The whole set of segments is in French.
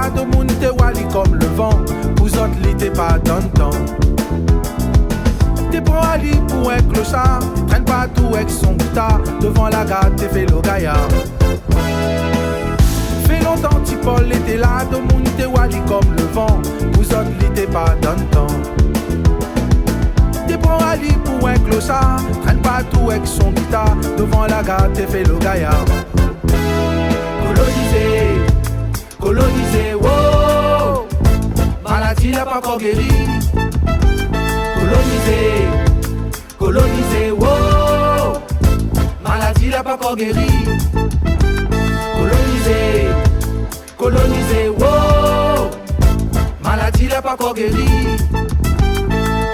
là, de moun te wali comme le vent. Vous autres, li t'es pas dans le temps. T'es prends Ali pour un clochard. Traîne pas tout avec son guitare. Devant la gare, t'es fait le gaillard. Fait longtemps, Paul était là, de moun te wali comme le vent. Vous autres, li t'es pas dans le temps. T'es prends Ali pour un clochard. Traîne pas tout avec son guitare. Devant la gare, t'es fait le gaillard. Colonisé, colonisé, wow. Maladie n'a pas encore guéri. Colonisé, colonisé, wow. Maladie n'a pas encore guéri. Colonisé, colonisé, wow. Maladie n'a pas encore guéri.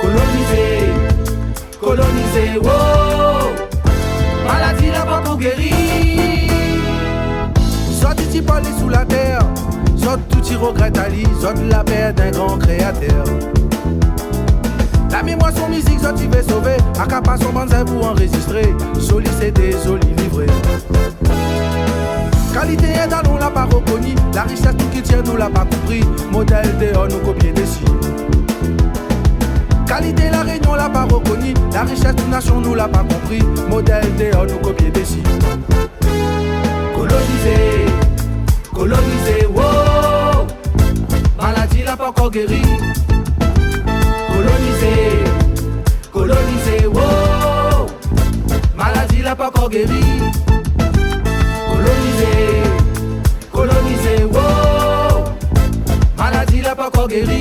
Colonisé, colonisé, wow. Maladie n'a pas encore guéri. Sorti t'y parler sous la terre. Sorti tout t'y regrette Ali. Sorti la paix d'un grand créateur. La mémoire son musique, sorti veut sauver. Akapa son banzai pour enregistrer. Soli CD, soli livré. Qualité est dans nous l'a pas reconnu. La richesse tout qui tient nous l'a pas compris. Modèle dehors nous copier des signes. Qualité la réunion l'a pas reconnu. La richesse toute nation nous l'a pas compris. Modèle dehors nous copier des signes. Colonisé, colonisé, wow. Maladie n'a pas encore guéri. Colonisé, colonisé, wow. Maladie n'a pas encore guéri. Colonisé, colonisé, wow. Maladie n'a pas encore guéri.